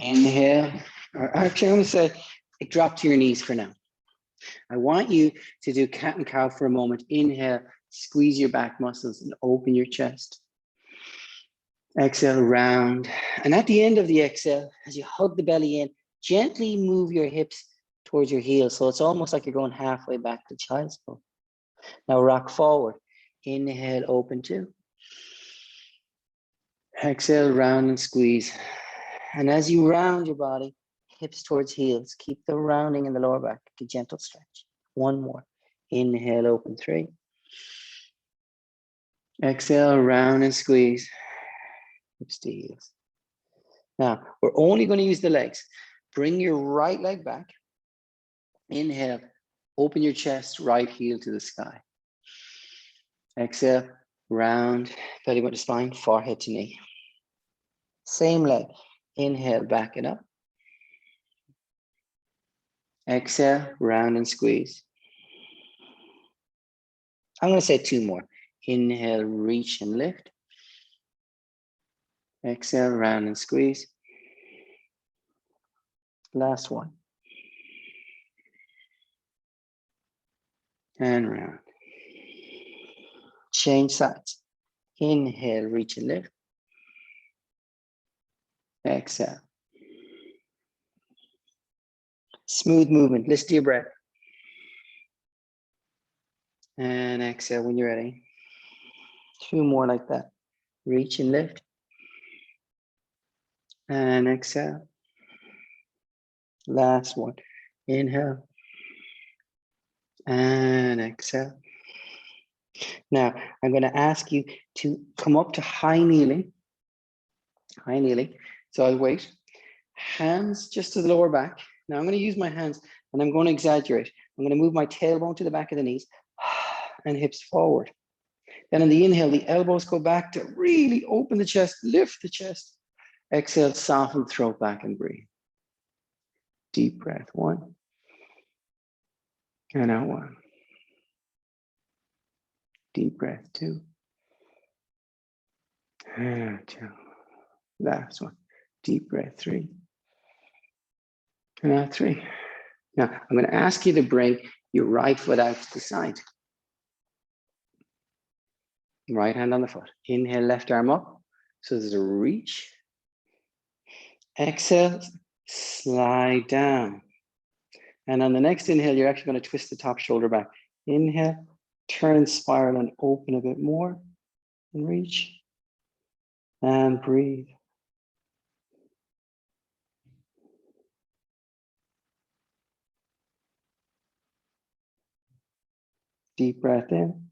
Inhale, or actually I'm going to say drop to your knees for now. I want you to do cat and cow for a moment. Inhale, squeeze your back muscles and open your chest. Exhale, round. And at the end of the exhale, as you hug the belly in, gently move your hips towards your heels. So it's almost like you're going halfway back to child's pose. Now rock forward. Inhale, open two. Exhale, round and squeeze. And as you round your body, hips towards heels, keep the rounding in the lower back, a gentle stretch. One more. Inhale, open three. Exhale, round and squeeze. Hips to heels. Now, we're only going to use the legs. Bring your right leg back. Inhale, open your chest, right heel to the sky. Exhale, round, belly button to spine, forehead to knee. Same leg. Inhale, back it up. Exhale, round and squeeze. I'm going to say two more. Inhale, reach and lift. Exhale, round and squeeze. Last one. And round. Change sides. Inhale, reach and lift. Exhale. Smooth movement. Listen to your breath. And exhale when you're ready. Two more like that. Reach and lift. And exhale. Last one. Inhale. And exhale. Now, I'm going to ask you to come up to high kneeling. High kneeling. So I'll wait. Hands just to the lower back. Now I'm going to use my hands and I'm going to exaggerate. I'm going to move my tailbone to the back of the knees and hips forward. Then on the inhale, the elbows go back to really open the chest, lift the chest. Exhale, soften, throat back and breathe. Deep breath, one. And out one. Deep breath, two. And two. Last one. Deep breath, three. And out three. Now, I'm going to ask you to bring your right foot out to the side. Right hand on the foot. Inhale, left arm up. So there's a reach. Exhale, slide down. And on the next inhale, you're actually going to twist the top shoulder back. Inhale, turn, spiral, and open a bit more. And reach. And breathe. Deep breath in.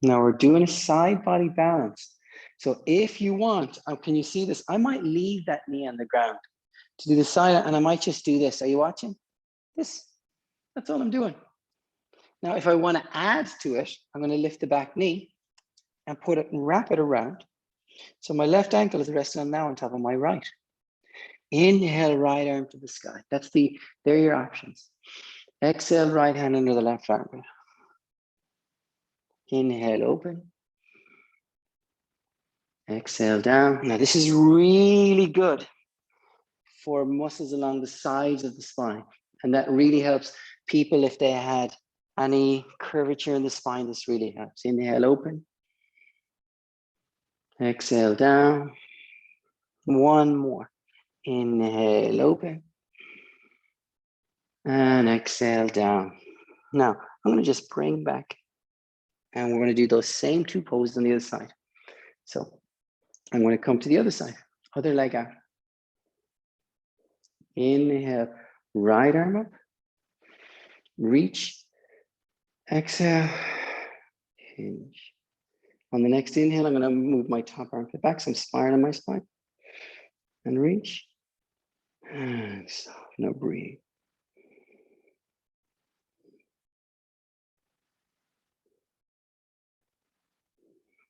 Now we're doing a side body balance. So if you want, can you see this? I might leave that knee on the ground to do the side, and I might just do this. Are you watching? This, that's all I'm doing. Now, if I want to add to it, I'm going to lift the back knee and put it and wrap it around. So my left ankle is resting now on top of my right. Inhale, right arm to the sky. They're your options. Exhale, right hand under the left armpit. Inhale, open. Exhale, down. Now this is really good for muscles along the sides of the spine. And that really helps people if they had any curvature in the spine. This really helps. Inhale, open. Exhale, down. One more. Inhale, open. And exhale, down. Now, I'm going to just bring back. And we're going to do those same two poses on the other side. So I'm going to come to the other side. Other leg out. Inhale, right arm up. Reach. Exhale. Hinge. On the next inhale, I'm going to move my top armpit back, so I'm spiraling my spine. And reach. And soften. Now breathe.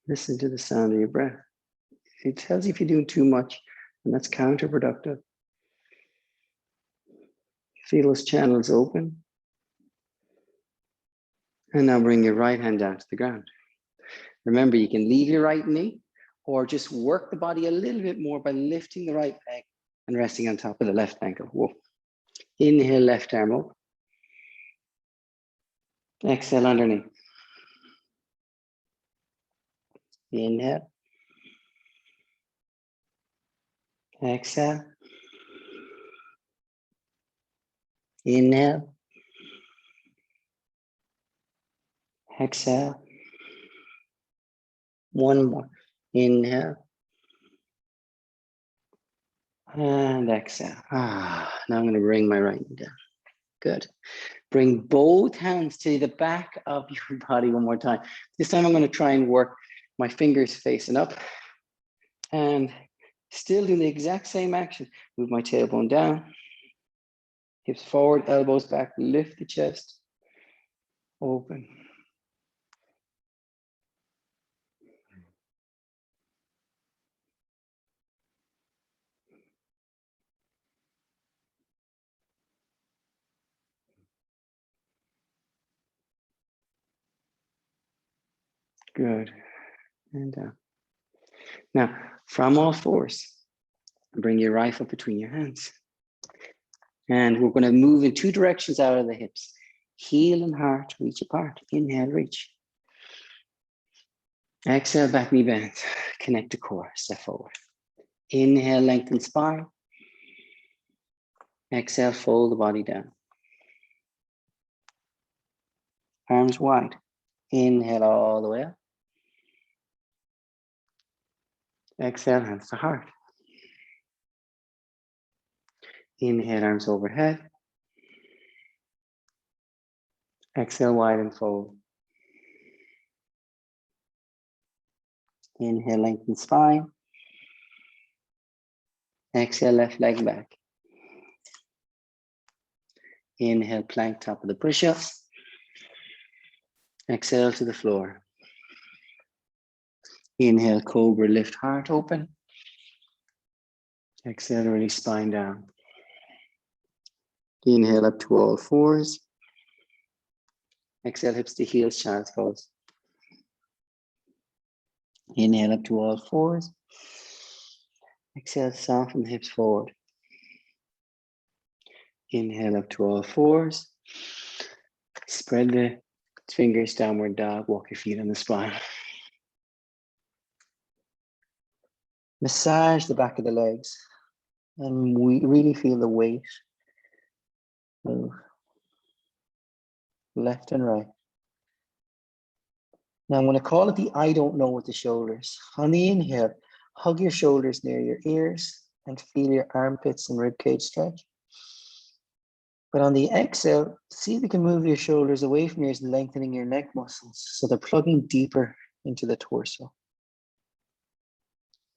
Listen to the sound of your breath. It tells you if you're doing too much, and that's counterproductive. Feel those channels open. And now bring your right hand down to the ground. Remember, you can leave your right knee, or just work the body a little bit more by lifting the right leg and resting on top of the left ankle. Whoa. Inhale, left arm up. Exhale underneath. Inhale. Exhale. Inhale. Exhale. One more. Inhale. And exhale. Now I'm going to bring my right knee down. Good. Bring both hands to the back of your body one more time. This time I'm going to try and work my fingers facing up. And still doing the exact same action. Move my tailbone down. Hips forward, elbows back. Lift the chest. Open. Good. And down. Now, from all fours, bring your right foot between your hands. And we're going to move in two directions out of the hips. Heel and heart reach apart. Inhale, reach. Exhale, back knee bends. Connect to core, step forward. Inhale, lengthen spine. Exhale, fold the body down. Arms wide. Inhale all the way up. Exhale, hands to heart. Inhale, arms overhead. Exhale, wide and fold. Inhale, lengthen spine. Exhale, left leg back. Inhale, plank top of the push-up. Exhale to the floor. Inhale, cobra, lift heart open. Exhale, release spine down. Inhale up to all fours. Exhale, hips to heels, child's pose. Inhale up to all fours. Exhale, soften the hips forward. Inhale up to all fours. Spread the fingers, downward dog. Walk your feet on the spine. Massage the back of the legs. And we really feel the weight move left and right. Now I'm going to call it the I don't know with the shoulders. On the inhale, hug your shoulders near your ears and feel your armpits and ribcage stretch. But on the exhale, see if you can move your shoulders away from yours, lengthening your neck muscles so they're plugging deeper into the torso.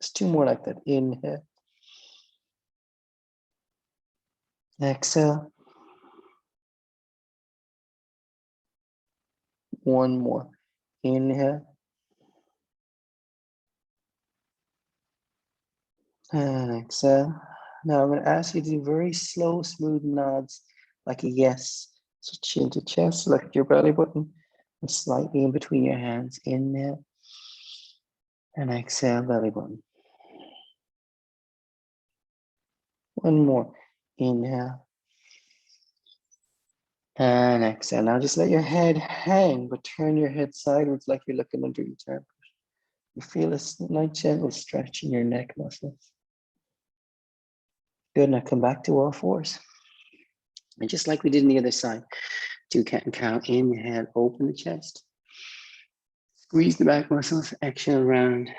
Just two more like that. Inhale. Exhale. One more. Inhale. And exhale. Now I'm going to ask you to do very slow, smooth nods, like a yes. So chin to chest, lift your belly button, and slightly in between your hands. Inhale. And exhale, belly button. One more. Inhale. And exhale. Now just let your head hang, but turn your head sideways like you're looking under your armpit. You feel a nice gentle stretch in your neck muscles. Good, now come back to all fours. And just like we did on the other side, do cat and cow. Inhale, open the chest. Squeeze the back muscles, exhale round.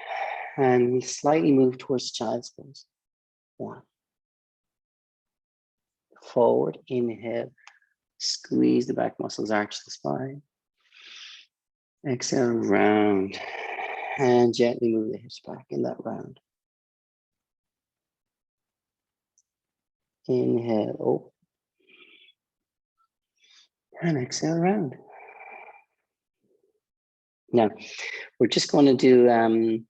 And we slightly move towards child's pose. One. Forward, inhale. Squeeze the back muscles, arch the spine. Exhale, round. And gently move the hips back in that round. Inhale, open. And exhale, round. Now, we're just going to do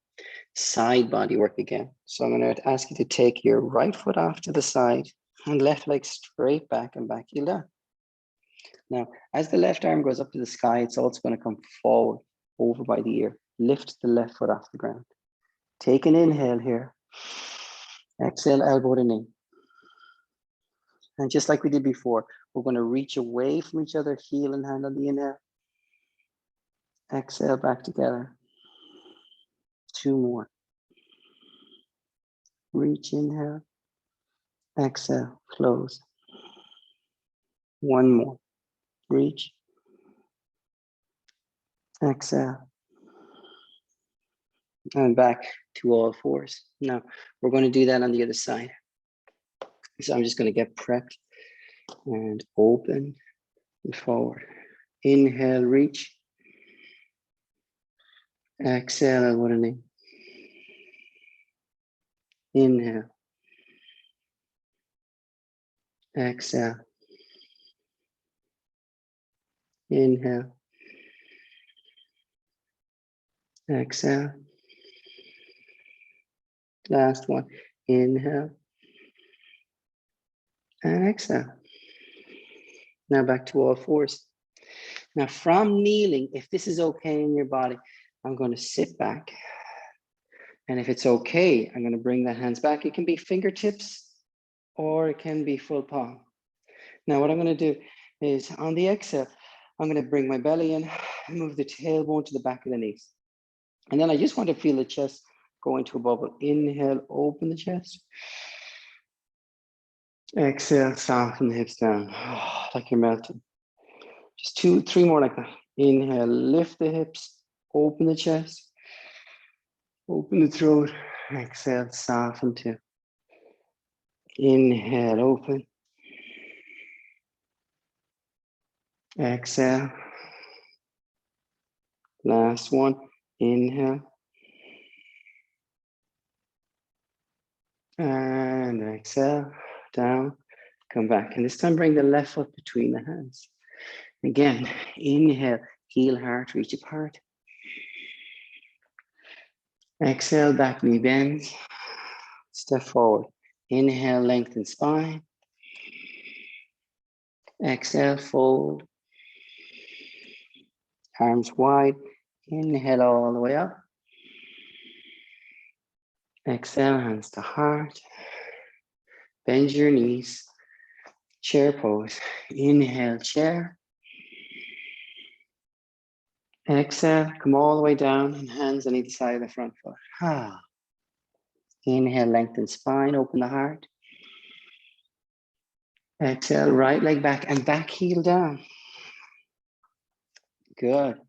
side body work again. So I'm going to ask you to take your right foot off to the side and left leg straight back and back heel down. Now, as the left arm goes up to the sky, it's also going to come forward over by the ear. Lift the left foot off the ground. Take an inhale here. Exhale, elbow to knee. And just like we did before, we're going to reach away from each other, heel and hand on the inhale. Exhale, back together. 2 more. Reach, inhale. Exhale, close. 1 more. Reach. Exhale. And back to all fours. Now, we're going to do that on the other side. So I'm just going to get prepped and open and forward. Inhale, reach. Exhale, elbow to knee. Inhale. Exhale. Inhale. Exhale. Last one. Inhale. And exhale. Now back to all fours. Now from kneeling, if this is okay in your body, I'm going to sit back. And if it's okay, I'm going to bring the hands back. It can be fingertips or it can be full palm. Now what I'm going to do is on the exhale, I'm going to bring my belly in, move the tailbone to the back of the knees. And then I just want to feel the chest go into a bubble. Inhale, open the chest. Exhale, soften the hips down, like you're melting. Just 2, 3 more like that. Inhale, lift the hips, open the chest, open the throat. Exhale, soften too. Inhale, open. Exhale. Last one. Inhale. And exhale, down, come back. And this time bring the left foot between the hands. Again, inhale, heel, heart, reach apart. Exhale, back knee bends. Step forward. Inhale, lengthen spine. Exhale, fold. Arms wide. Inhale all the way up. Exhale, hands to heart. Bend your knees. Chair pose. Inhale, chair. Exhale, come all the way down and hands on either side of the front foot. Inhale, lengthen spine, open the heart. Exhale, right leg back and back heel down. Good.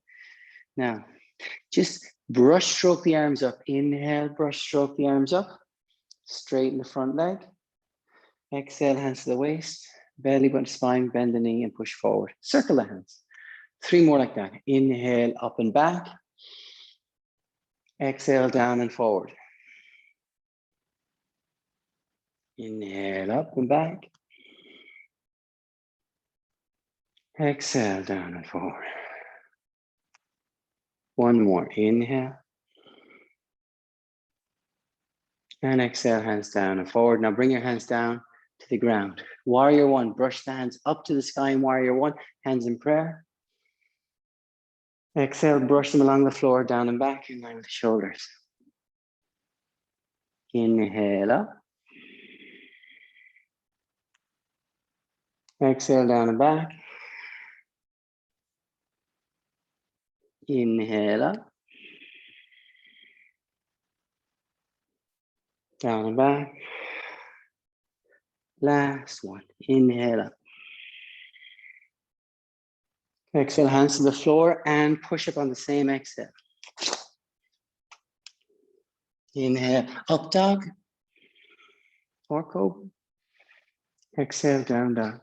Now, just brush stroke the arms up. Inhale, brush stroke the arms up. Straighten the front leg. Exhale, hands to the waist. Belly button, spine, bend the knee and push forward. Circle the hands. 3 more like that. Inhale, up and back. Exhale, down and forward. Inhale, up and back. Exhale, down and forward. 1 more. Inhale. And exhale, hands down and forward. Now bring your hands down to the ground. Warrior 1, brush the hands up to the sky in warrior 1. Hands in prayer. Exhale, brush them along the floor, down and back in line with the shoulders. Inhale up. Exhale, down and back. Inhale up. Down and back. Last one. Inhale up. Exhale, hands to the floor and push up on the same exhale. Inhale, up dog or cobra. Exhale, down dog.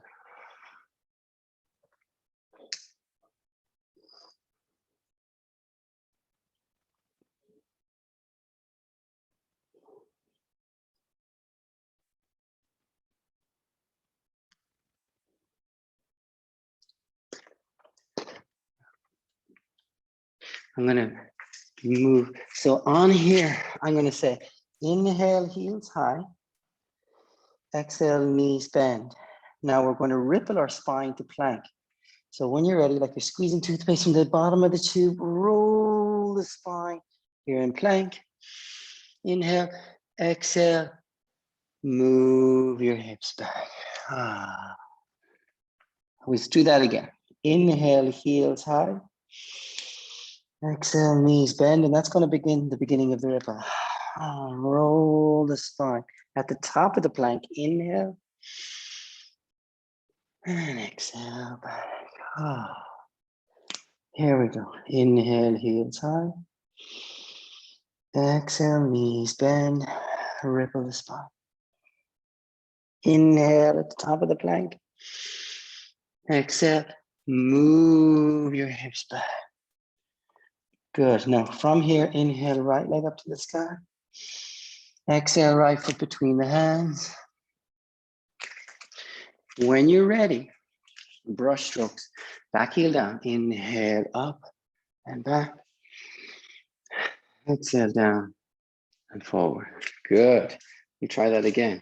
I'm going to move. So on here, I'm going to say, inhale, heels high. Exhale, knees bend. Now we're going to ripple our spine to plank. So when you're ready, like you're squeezing toothpaste from the bottom of the tube, roll the spine. You're in plank. Inhale, exhale, move your hips back. Let's do that again. Inhale, heels high. Exhale, knees bend, and that's going to begin the beginning of the ripple. Roll the spine. At the top of the plank, inhale. And exhale back. Here we go. Inhale, heels high. Exhale, knees bend. Ripple the spine. Inhale at the top of the plank. Exhale, move your hips back. Good. Now from here, inhale, right leg up to the sky. Exhale, right foot between the hands. When you're ready, brush strokes. Back heel down. Inhale, up and back. Exhale, down and forward. Good. We try that again.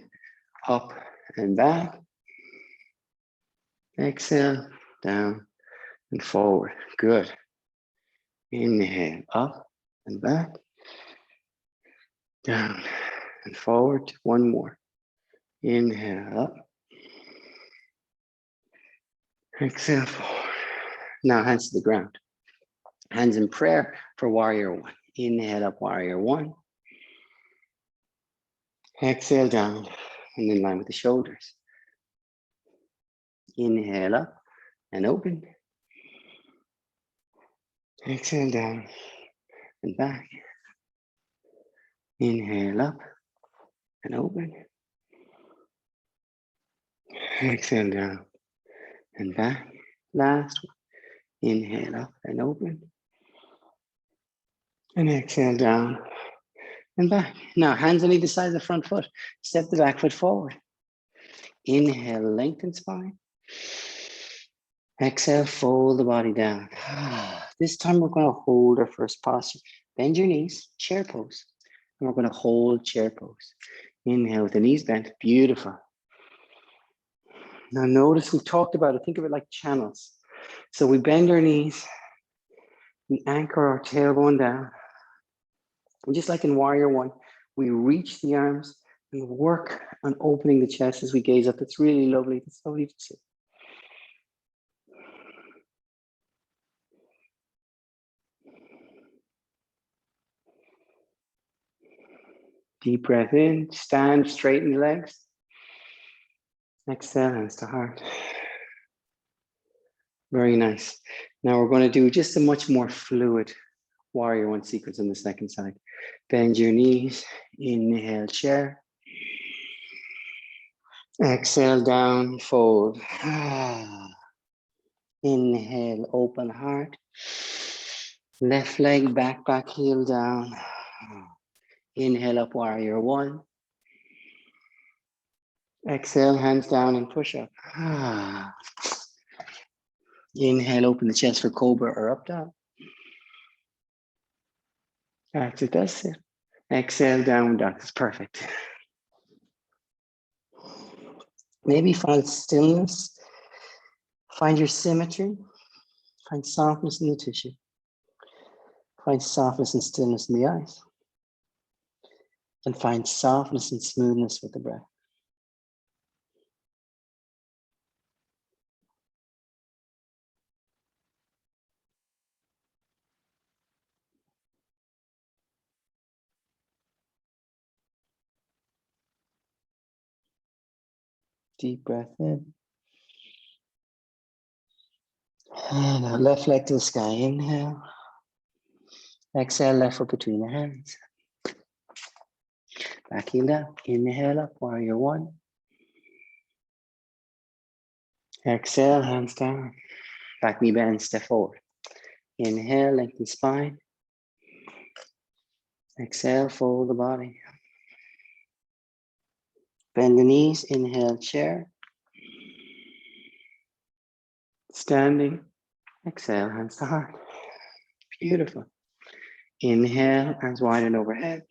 Up and back. Exhale, down and forward. Good. Inhale, up and back. Down and forward. One more. Inhale, up. Exhale, forward. Now hands to the ground. Hands in prayer for warrior one. Inhale up, warrior one. Exhale down and in line with the shoulders. Inhale up and open. Exhale down and back. Inhale up and open. Exhale down and back. Last one. Inhale up and open. And exhale down and back. Now hands on either side of the front foot. Step the back foot forward. Inhale, lengthen spine. Exhale, fold the body down. This time we're going to hold our first posture. Bend your knees, chair pose. And we're going to hold chair pose. Inhale with the knees bent. Beautiful. Now notice we've talked about it. Think of it like channels. So we bend our knees. We anchor our tailbone down. And just like in warrior one, we reach the arms and work on opening the chest as we gaze up. It's really lovely. It's lovely to see. Deep breath in, stand, straighten the legs. Exhale, hands to heart. Very nice. Now we're going to do just a much more fluid warrior one sequence on the second side. Bend your knees, inhale, chair. Exhale, down, fold. Inhale, open heart. Left leg, back heel down. Inhale up, warrior one. Exhale, hands down and push up. Inhale, open the chest for cobra or up dog. That's it, that's it. Exhale, down dog. That's perfect. Maybe find stillness. Find your symmetry. Find softness in the tissue. Find softness and stillness in the eyes. And find softness and smoothness with the breath. Deep breath in. And now left leg to the sky. Inhale. Exhale, left foot between the hands. Back heel down. Inhale up, warrior one. Exhale, hands down. Back knee bend, step forward. Inhale, lengthen spine. Exhale, fold the body. Bend the knees, inhale, chair. Standing, exhale, hands to heart. Beautiful. Inhale, arms wide and overhead.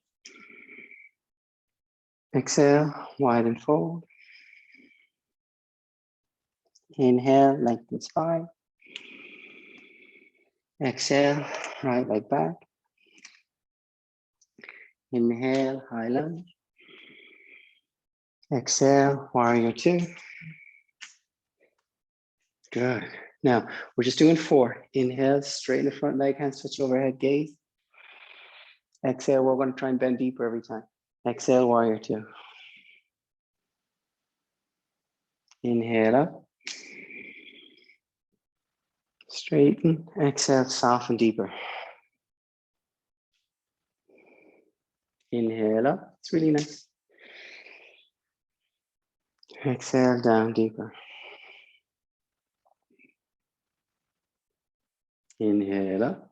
Exhale, widen fold. Inhale, lengthen spine. Exhale, right leg back. Inhale, high lunge. Exhale, warrior two. Good. Now, we're just doing 4. Inhale, straighten the front leg, hands touch overhead, gaze. Exhale, we're going to try and bend deeper every time. Exhale, warrior two. Inhale up. Straighten. Exhale, soften deeper. Inhale up. It's really nice. Exhale, down deeper. Inhale up.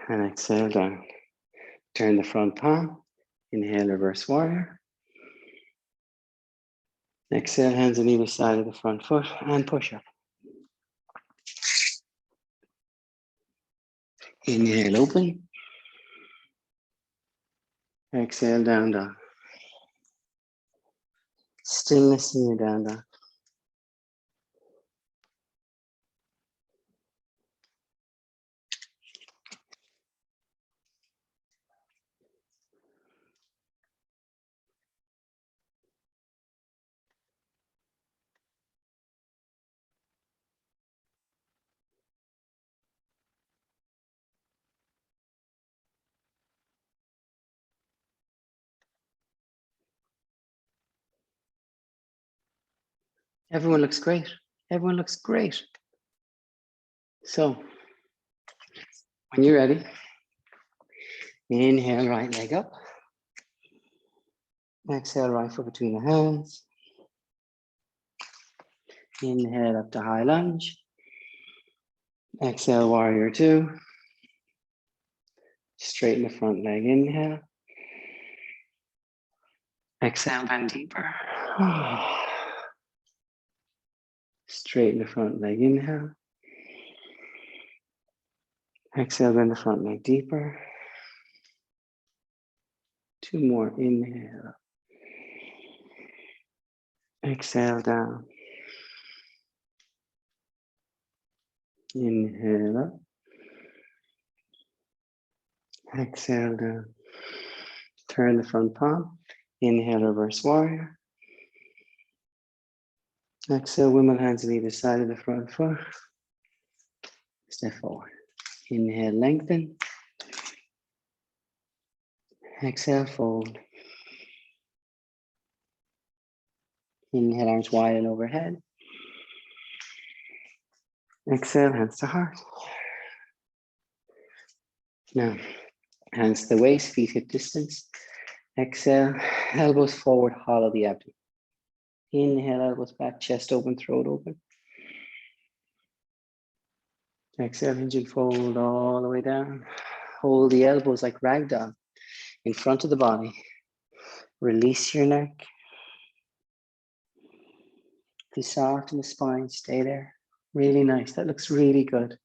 And exhale down. Turn the front palm. Inhale, reverse warrior. Exhale, hands on either side of the front foot and push up. Inhale, open. Exhale, down dog. Stillness in your down dog. Everyone looks great. Everyone looks great. So, when you're ready, inhale, right leg up. Exhale, right foot between the hands. Inhale up to high lunge. Exhale, warrior two. Straighten the front leg, inhale. Exhale, bend deeper. Straighten the front leg, inhale. Exhale, bend the front leg deeper. 2 more, inhale. Exhale, down. Inhale up. Exhale, down. Turn the front palm. Inhale, reverse warrior. Exhale, windmill hands on either side of the front foot. Step forward. Inhale, lengthen. Exhale, fold. Inhale, arms wide and overhead. Exhale, hands to heart. Now, hands to the waist, feet hip distance. Exhale, elbows forward, hollow the abdomen. Inhale, elbows back, chest open, throat open. Exhale, hinge and fold all the way down. Hold the elbows like ragdoll in front of the body. Release your neck. Be soft in the spine, stay there. Really nice, that looks really good.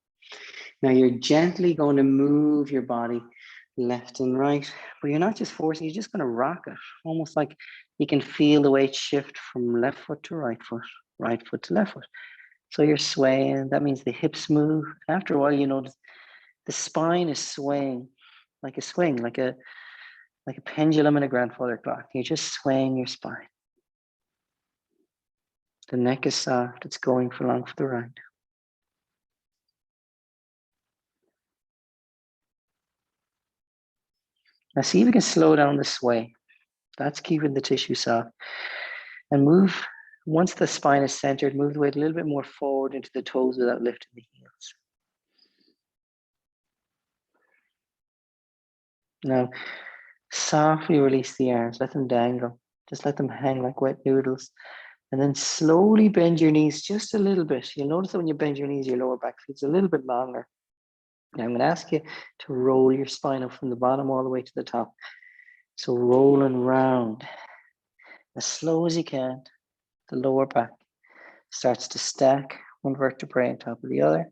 Now you're gently going to move your body left and right, but you're not just forcing, you're just going to rock it. Almost like you can feel the weight shift from left foot to right foot to left foot. So you're swaying, that means the hips move. After a while, you notice the spine is swaying, like a swing, like a pendulum in a grandfather clock. You're just swaying your spine. The neck is soft, it's going for long for the ride. Now see if we can slow down the sway. That's keeping the tissue soft. And move, once the spine is centered, move the weight a little bit more forward into the toes without lifting the heels. Now, softly release the arms, let them dangle. Just let them hang like wet noodles. And then slowly bend your knees just a little bit. You'll notice that when you bend your knees, your lower back feels a little bit longer. Now I'm going to ask you to roll your spine up from the bottom all the way to the top. So rolling round as slow as you can. The lower back starts to stack one vertebrae on top of the other.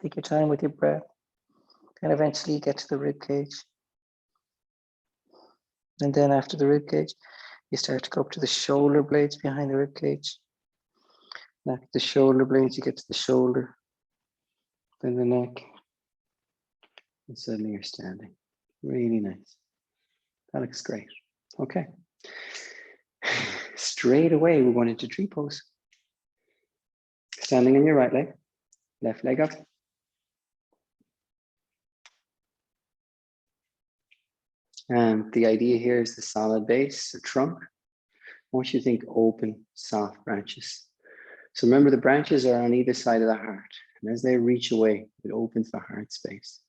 Take your time with your breath. And eventually you get to the rib cage. And then after the rib cage, you start to go up to the shoulder blades behind the rib cage. And after the shoulder blades, you get to the shoulder. Bend the neck. And suddenly you're standing. Really nice. That looks great. Okay. Straight away, we're going into tree pose. Standing on your right leg, left leg up. And the idea here is the solid base, the trunk. I want you to think open, soft branches. So remember, the branches are on either side of the heart. And as they reach away, it opens the heart space.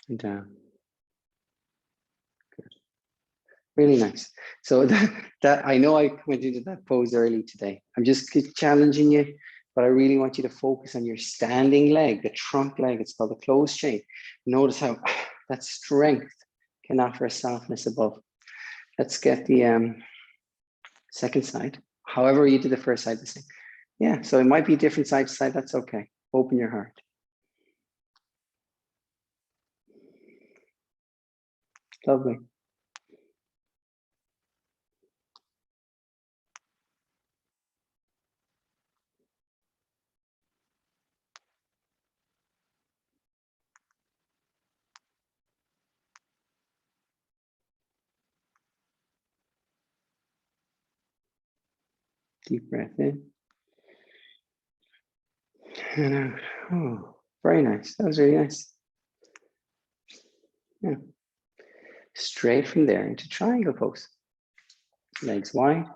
And down. Good. Really nice. So that I know I went into that pose early today. I'm just challenging you, but I really want you to focus on your standing leg, the trunk leg. It's called the closed chain. Notice how that strength can offer a softness above. Let's get the second side. However you did the first side, the same. Yeah, so it might be different side to side. That's okay. Open your heart. Lovely. Deep breath in. And out. Oh, very nice. That was really nice. Yeah. Straight from there into triangle pose. Legs wide.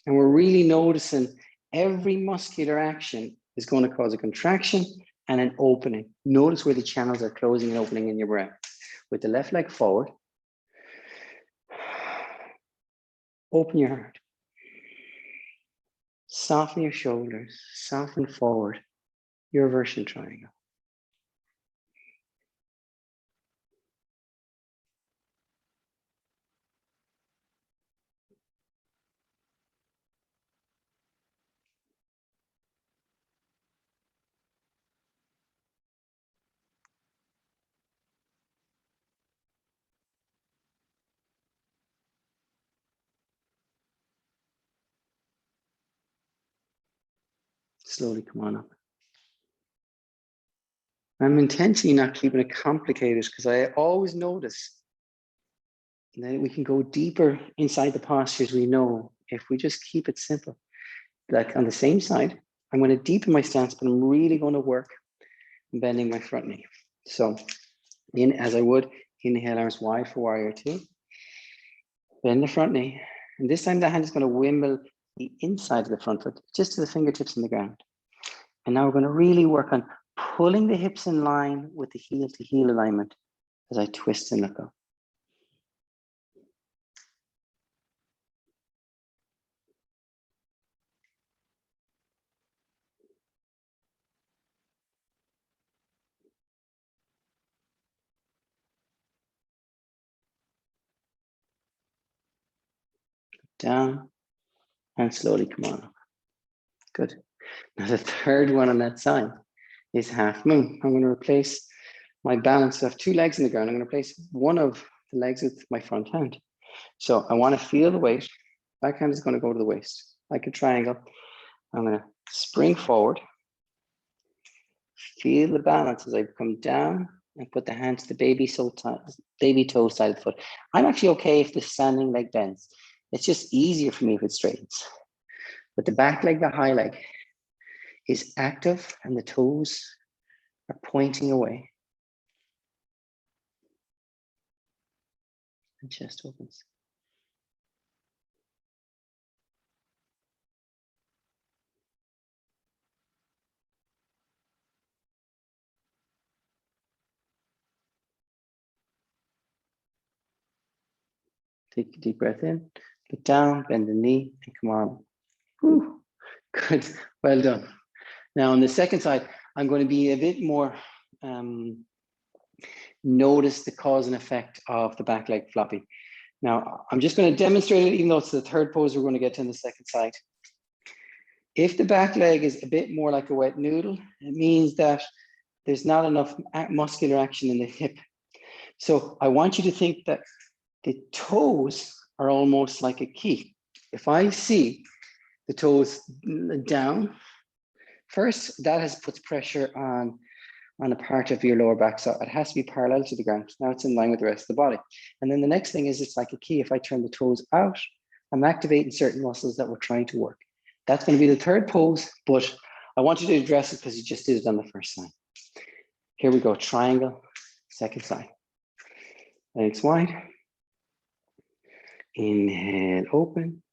And we're really noticing every muscular action is going to cause a contraction and an opening. Notice where the channels are closing and opening in your breath. With the left leg forward. Open your heart. Soften your shoulders. Soften forward. Your version triangle. Slowly come on up. I'm intentionally not keeping it complicated because I always notice that we can go deeper inside the postures we know if we just keep it simple. Like on the same side, I'm going to deepen my stance, but I'm really going to work bending my front knee. So in as I would, inhale, arms wide for warrior two. Bend the front knee. And this time the hand is going to wimble the inside of the front foot, just to the fingertips in the ground. And now we're going to really work on pulling the hips in line with the heel to heel alignment as I twist and look up. Down and slowly come on up. Good. Now the third one on that side is half moon. I'm going to replace my balance. I have two legs in the ground. I'm going to place one of the legs with my front hand. So I want to feel the weight. Back hand is going to go to the waist, like a triangle. I'm going to spring forward. Feel the balance as I come down and put the hand to the baby toe side of the foot. I'm actually okay if the standing leg bends. It's just easier for me if it straightens. But the back leg, the high leg, is active and the toes are pointing away. And chest opens. Take a deep breath in, look down, bend the knee, and come on. Whew. Good, well done. Now on the second side, I'm going to be a bit more notice the cause and effect of the back leg floppy. Now, I'm just going to demonstrate it, even though it's the third pose we're going to get to on the second side. If the back leg is a bit more like a wet noodle, it means that there's not enough muscular action in the hip. So I want you to think that the toes are almost like a key. If I see the toes down, first, that puts pressure on a part of your lower back. So it has to be parallel to the ground. Now it's in line with the rest of the body. And then the next thing is it's like a key. If I turn the toes out, I'm activating certain muscles that we're trying to work. That's going to be the third pose, but I want you to address it because you just did it on the first side. Here we go, triangle, second side. Legs wide. Inhale, open.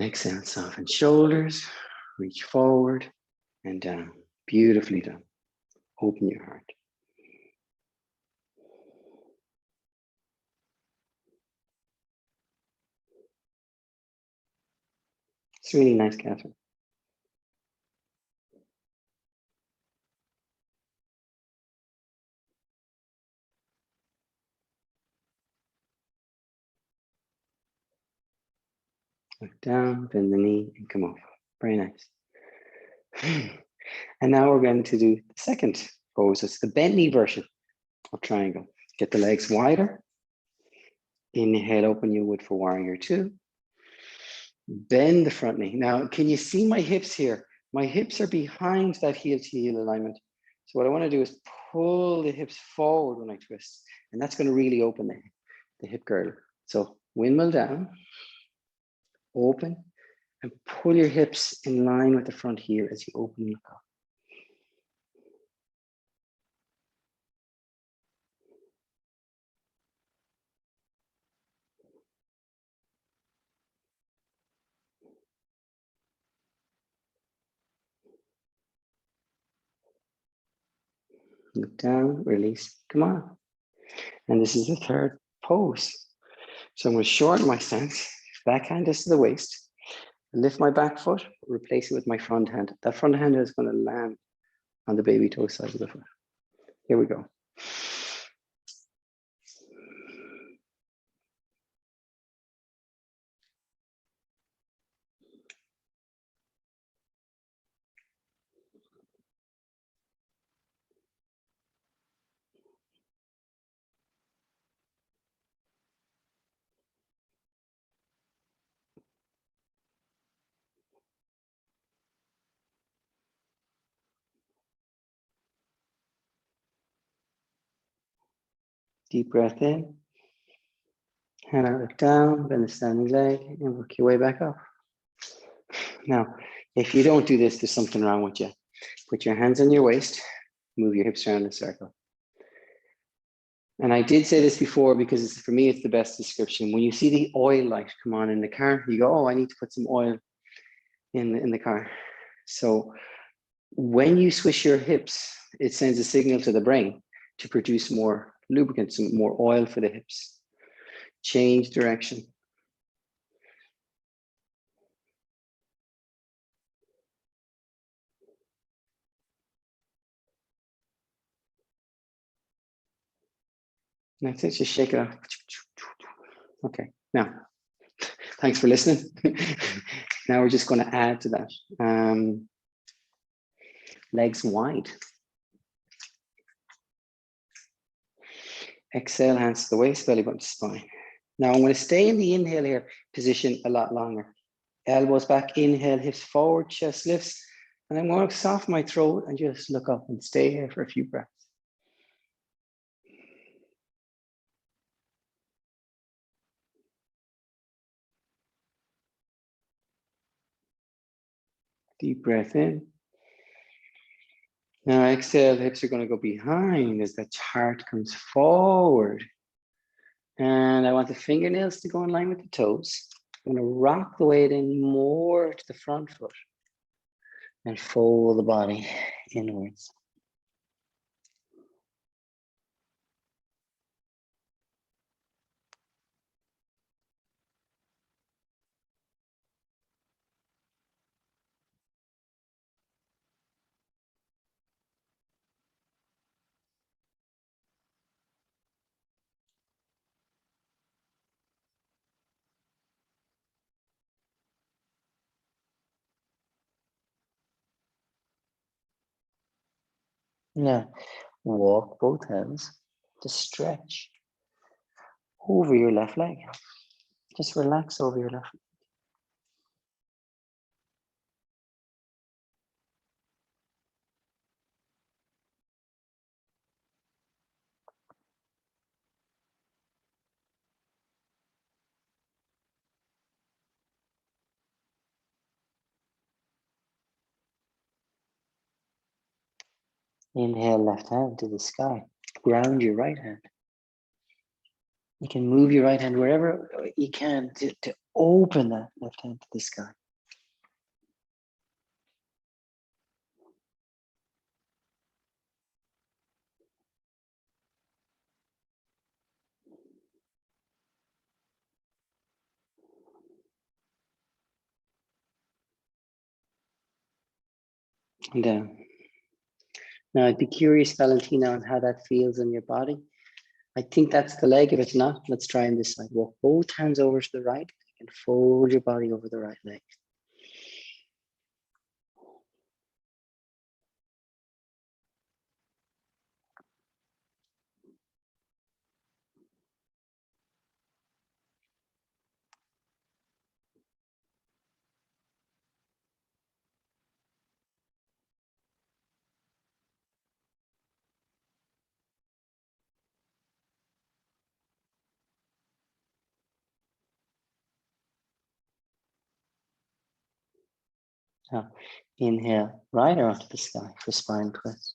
Exhale, soften shoulders, reach forward and down. Beautifully done. Open your heart. It's really nice, Catherine. Look down, bend the knee, and come off. Very nice. And now we're going to do the second pose. It's the Bentley version of triangle. Get the legs wider. Inhale, open your wood for warrior two. Bend the front knee. Now, can you see my hips here? My hips are behind that heel to heel alignment. So what I want to do is pull the hips forward when I twist. And that's going to really open the hip girdle. So windmill down, open, and pull your hips in line with the front heel as you open and look up. Look down, release, come on. And this is the third pose. So I'm going to shorten my stance, backhand is to the waist, lift my back foot, replace it with my front hand. That front hand is going to land on the baby toe side of the foot. Here we go. Deep breath in. Hand out, look down, bend the standing leg, and work your way back up. Now, if you don't do this, there's something wrong with you. Put your hands on your waist, move your hips around in a circle. And I did say this before because for me, it's the best description. When you see the oil light come on in the car, you go, oh, I need to put some oil in the car. So when you swish your hips, it sends a signal to the brain to produce more lubricant, some more oil for the hips. Change direction. That's it, just shake it off. Okay, now, thanks for listening. Now we're just going to add to that. Legs wide. Exhale, hands to the waist, belly button to spine. Now I'm going to stay in the inhale here position a lot longer. Elbows back, inhale, hips forward, chest lifts. And I'm going to soften my throat and just look up and stay here for a few breaths. Deep breath in. Now exhale, hips are going to go behind as the heart comes forward. And I want the fingernails to go in line with the toes. I'm going to rock the weight in more to the front foot and fold the body inwards. Now, walk both hands to stretch over your left leg. Just relax over your left leg. Inhale, left hand to the sky. Ground your right hand. You can move your right hand wherever you can to open that left hand to the sky. And down. Now, I'd be curious, Valentina, on how that feels in your body. I think that's the leg. If it's not, let's try on this side. Walk both hands over to the right and fold your body over the right leg. Now, inhale, right arm to the sky for spine twist.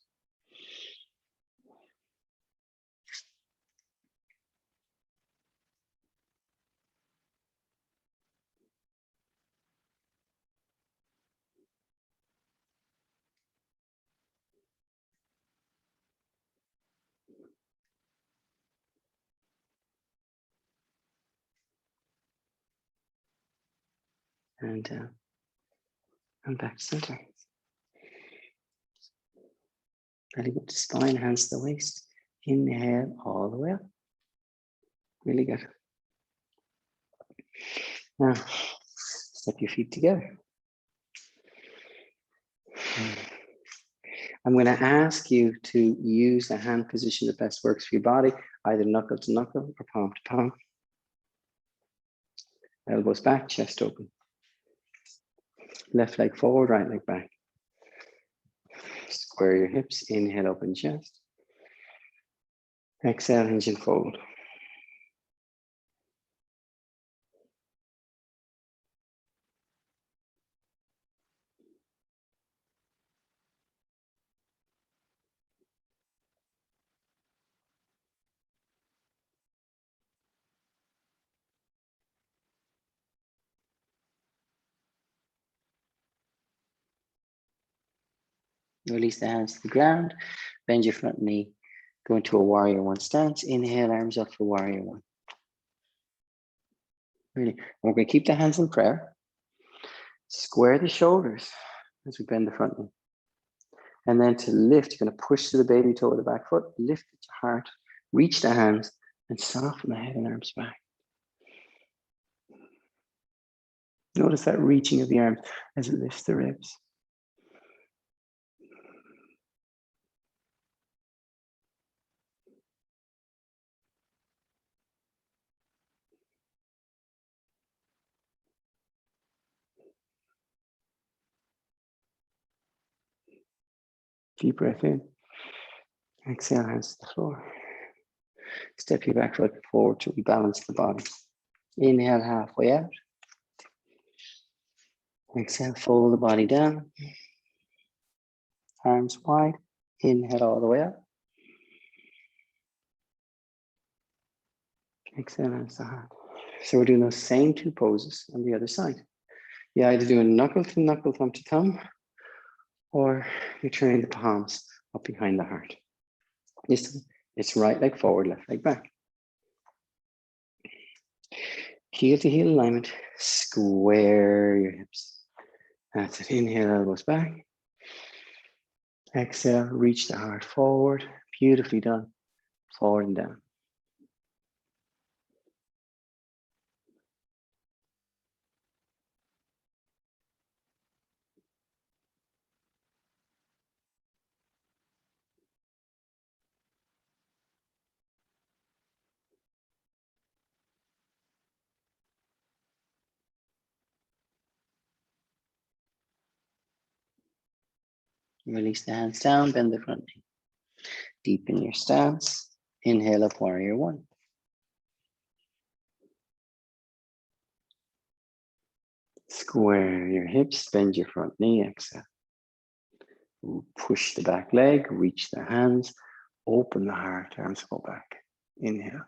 And down. And back to center. Really good to spine, hands to the waist. Inhale all the way up. Really good. Now, step your feet together. I'm going to ask you to use the hand position that best works for your body, either knuckle to knuckle or palm to palm. Elbows back, chest open. Left leg forward, right leg back. Square your hips, inhale, open chest. Exhale, hinge and fold. Release the hands to the ground. Bend your front knee. Go into a warrior one stance. Inhale, arms up for warrior one. Really. We're going to keep the hands in prayer. Square the shoulders as we bend the front knee. And then to lift, you're going to push to the baby toe of the back foot. Lift at your heart. Reach the hands and soften the head and arms back. Notice that reaching of the arms as it lifts the ribs. Deep breath in. Exhale, hands to the floor. Step your back foot forward to rebalance the body. Inhale, halfway out. Exhale, fold the body down. Arms wide. Inhale all the way up. Exhale, hands to heart. So we're doing those same two poses on the other side. You're either doing knuckle to knuckle, thumb to thumb, or you're turning the palms up behind the heart. It's right leg forward, left leg back. Heel to heel alignment. Square your hips. That's it. Inhale, elbows back. Exhale, reach the heart forward. Beautifully done. Forward and down. Release the hands down, bend the front knee. Deepen your stance. Inhale up, warrior one. Square your hips, bend your front knee, exhale. Push the back leg, reach the hands, open the heart, arms go back. Inhale.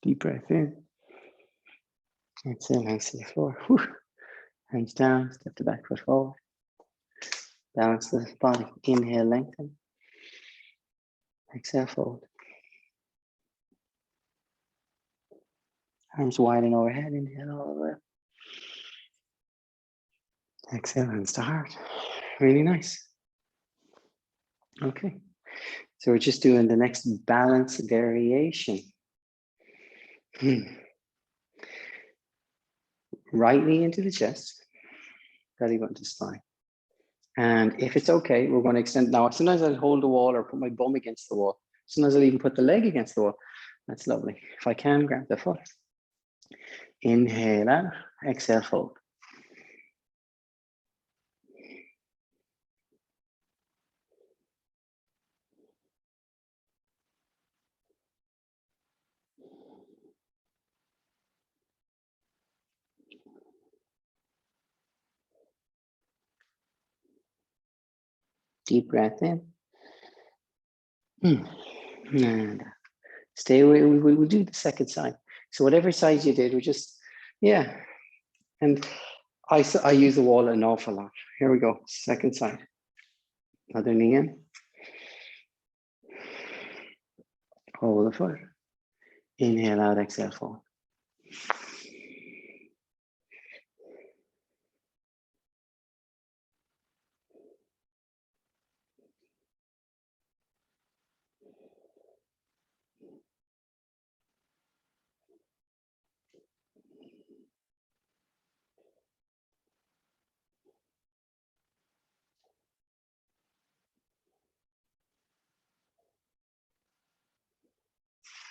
Deep breath in. Exhale, hands to the floor. Whew. Hands down, step the back foot forward. Balance the body. Inhale, lengthen. Exhale, fold. Arms widen overhead. Inhale all the way up. Exhale, hands to heart. Really nice. Okay. So we're just doing the next balance variation. Right knee into the chest. Belly button to spine. And if it's okay, we're going to extend. Now, sometimes I'll hold the wall or put my bum against the wall. Sometimes I'll even put the leg against the wall. That's lovely. If I can, grab the foot. Inhale out, exhale, fold. Deep breath in. And stay away. We'll do the second side. So whatever side you did, we just, yeah. And I use the wall an awful lot. Here we go, second side. Other knee in. Hold the foot. Inhale out, exhale, fold.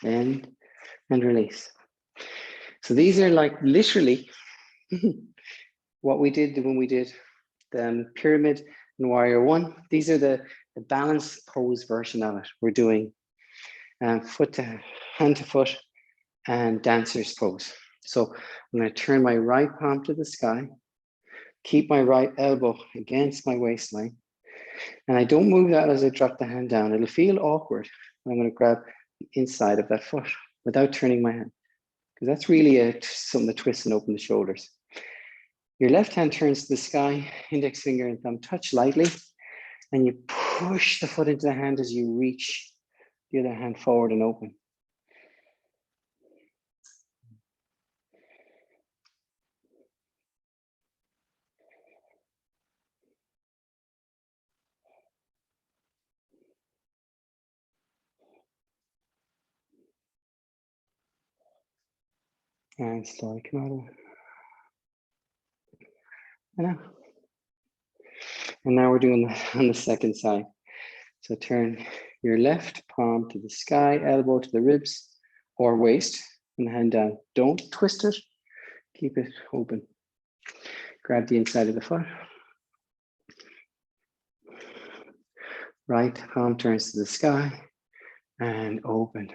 Bend and release. So these are like literally what we did when we did the pyramid and warrior one. These are the balance pose version of it. We're doing foot to hand to foot and dancer's pose. So I'm going to turn my right palm to the sky, keep my right elbow against my waistline, and I don't move that as I drop the hand down. It'll feel awkward. I'm going to grab the inside of that foot without turning my hand, because that's really something to twist and open the shoulders. Your left hand turns to the sky, index finger and thumb touch lightly, and you push the foot into the hand as you reach the other hand forward and open. And slowly come out of it. And now we're doing on the second side. So turn your left palm to the sky, elbow to the ribs or waist, and the hand down. Don't twist it, keep it open. Grab the inside of the foot. Right palm turns to the sky and open.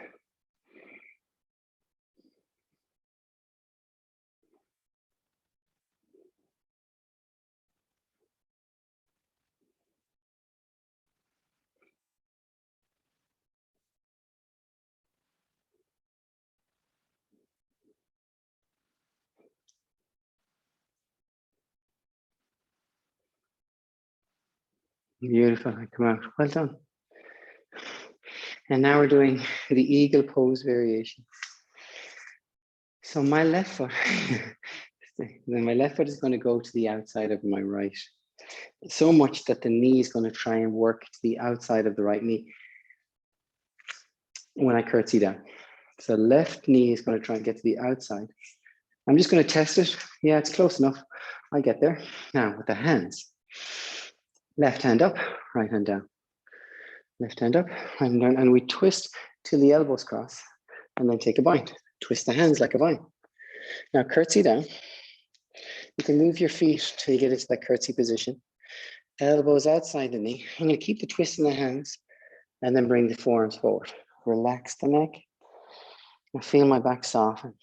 Beautiful, come out, well done. And now we're doing the eagle pose variation. So my left foot, then my left foot is going to go to the outside of my right. So much that the knee is going to try and work to the outside of the right knee when I curtsy down. So left knee is going to try and get to the outside. I'm just going to test it. Yeah, it's close enough. I get there. Now with the hands, Left hand up, right hand down. Left hand up, right hand down. And we twist till the elbows cross and then take a bind. Twist the hands like a vine. Now curtsy down. You can move your feet till you get into that curtsy position. Elbows outside the knee. I'm going to keep the twist in the hands and then bring the forearms forward. Relax the neck. I feel my back soften.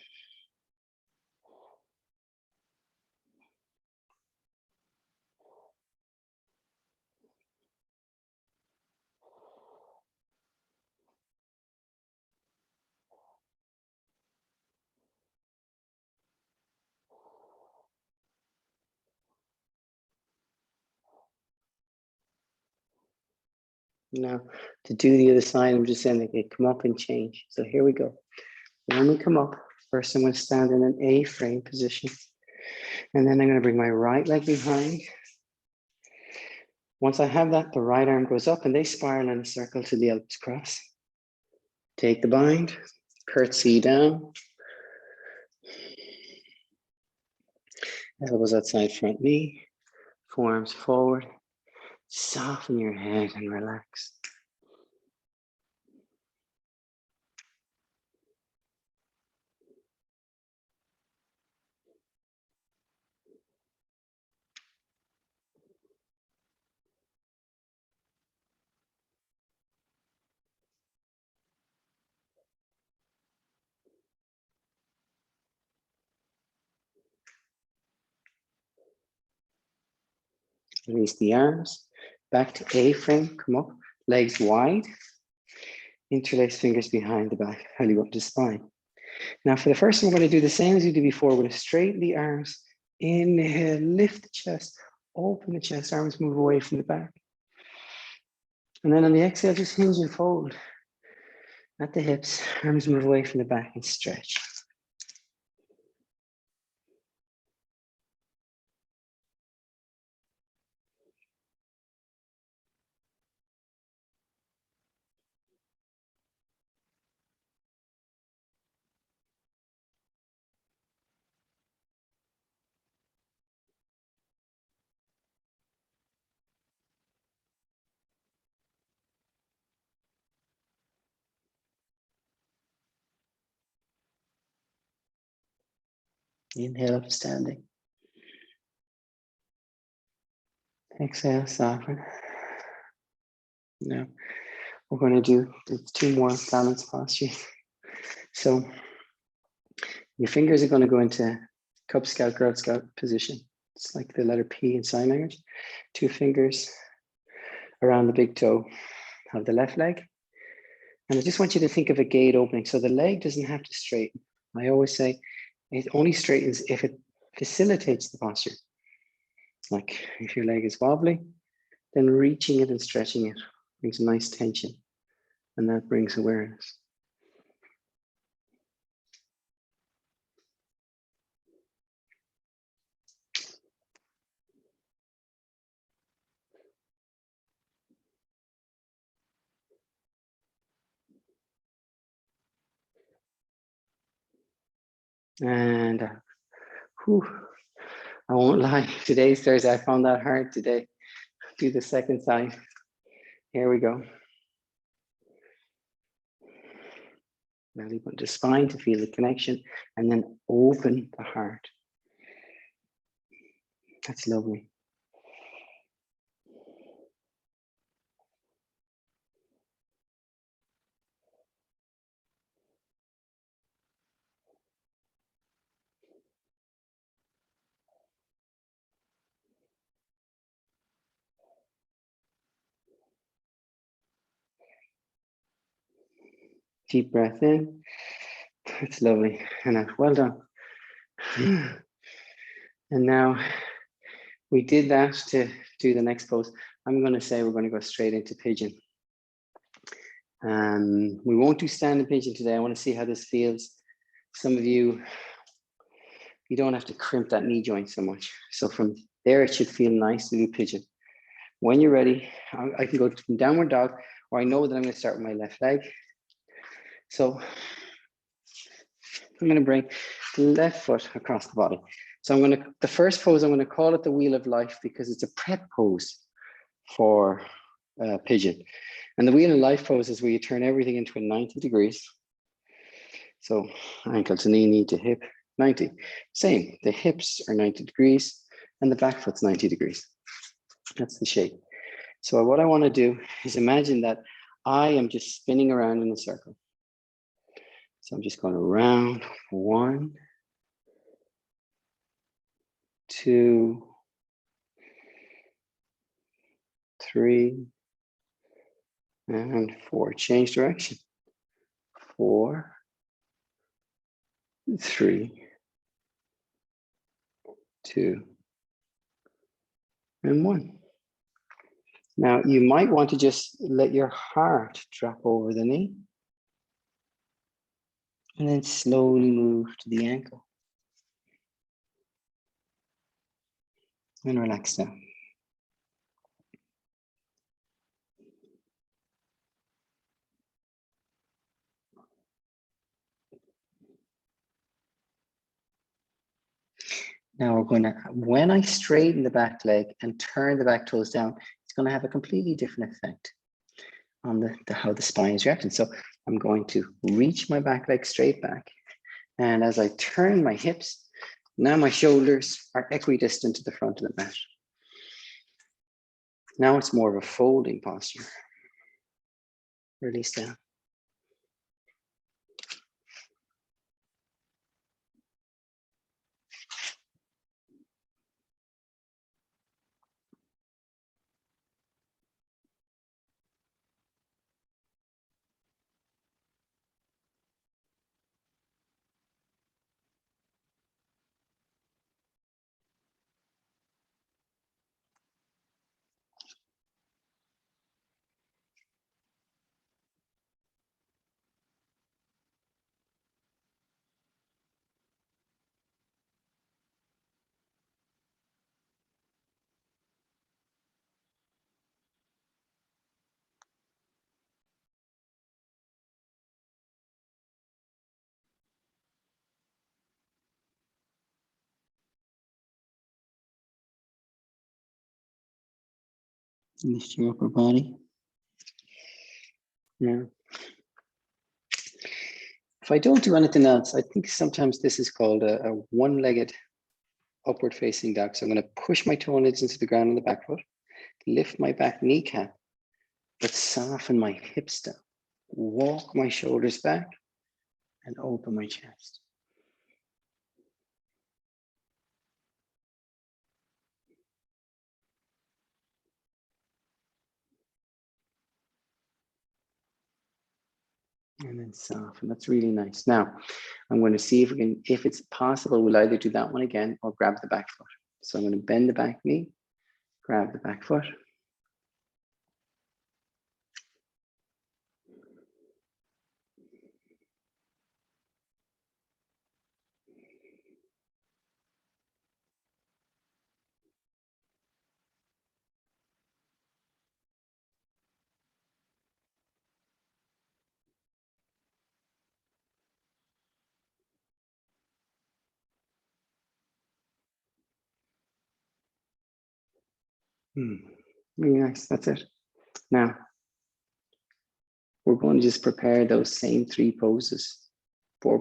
Now, to do the other side, I'm just saying that come up and change. So here we go. When we come up, first I'm going to stand in an A-frame position. And then I'm going to bring my right leg behind. Once I have that, the right arm goes up and they spiral in a circle to the elbows cross. Take the bind, curtsy down. Elbows outside front knee, forearms forward. Soften your head and relax. Release the arms, back to A-frame, come up, legs wide, interlace fingers behind the back, belly up to spine. Now for the first one, we're going to do the same as we did before. We're going to straighten the arms, inhale, lift the chest, open the chest, arms move away from the back. And then on the exhale, just hinge and fold at the hips, arms move away from the back and stretch. Inhale up standing. Exhale, soften. Now we're going to do the 2 more balance postures. So your fingers are going to go into Cub Scout, Girl Scout position. It's like the letter P in sign language. 2 fingers around the big toe of the left leg. And I just want you to think of a gate opening. So the leg doesn't have to straighten. I always say it only straightens if it facilitates the posture. Like if your leg is wobbly, then reaching it and stretching it brings a nice tension. And that brings awareness. And I won't lie, today's Thursday, I found that hard today. Do the second side. Here we go. Belly button to spine to feel the connection and then open the heart. That's lovely. Deep breath in. It's lovely. And out. Well done. And now we did that to do the next pose. I'm going to say we're going to go straight into pigeon. We won't do standing pigeon today. I want to see how this feels. Some of you, you don't have to crimp that knee joint so much. So from there, it should feel nice to do pigeon. When you're ready, I can go from downward dog, or I know that I'm going to start with my left leg. So I'm going to bring the left foot across the body. So the first pose, I'm going to call it the wheel of life because it's a prep pose for pigeon. And the wheel of life pose is where you turn everything into a 90 degrees. So ankle to knee to hip, 90. Same, the hips are 90 degrees and the back foot's 90 degrees. That's the shape. So what I want to do is imagine that I am just spinning around in a circle. So I'm just going around 1, 2, 3, and 4. Change direction. 4, 3, 2, and 1. Now you might want to just let your heart drop over the knee and then slowly move to the ankle and relax down. Now we're going to, when I straighten the back leg and turn the back toes down, it's going to have a completely different effect on how the spine is reacting. So I'm going to reach my back leg straight back. And as I turn my hips, now my shoulders are equidistant to the front of the mat. Now it's more of a folding posture. Release down. Lift your upper body. Yeah. If I don't do anything else, I think sometimes this is called a one-legged upward facing dog. So I'm going to push my toenails into the ground on the back foot, lift my back kneecap, but soften my hips down, walk my shoulders back, and open my chest. And then soften. That's really nice. Now, I'm going to see if we can, if it's possible, we'll either do that one again or grab the back foot. So I'm going to bend the back knee, grab the back foot. Really nice. That's it. Now, we're going to just prepare those same 4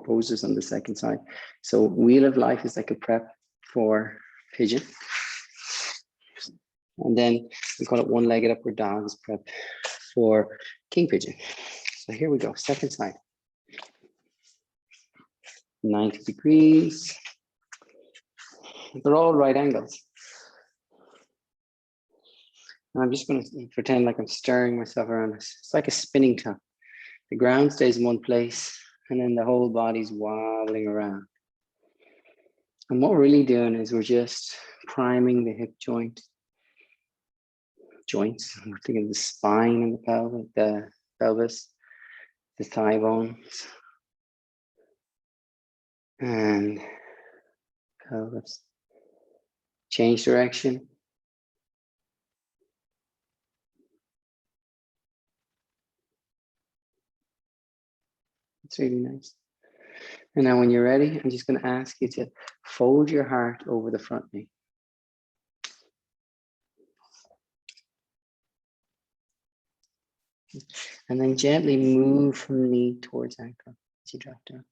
poses on the second side. So wheel of life is like a prep for pigeon. And then we call it one-legged upward dog is prep for king pigeon. So here we go, second side. 90 degrees. They're all right angles. And I'm just going to pretend like I'm stirring myself around. It's like a spinning top. The ground stays in one place and then the whole body's wobbling around. And what we're really doing is we're just priming the hip joints. We're thinking the spine and the pelvis, the thigh bones, and pelvis. Change direction. It's really nice. And now when you're ready, I'm just going to ask you to fold your heart over the front knee. And then gently move from knee towards ankle as you drop down.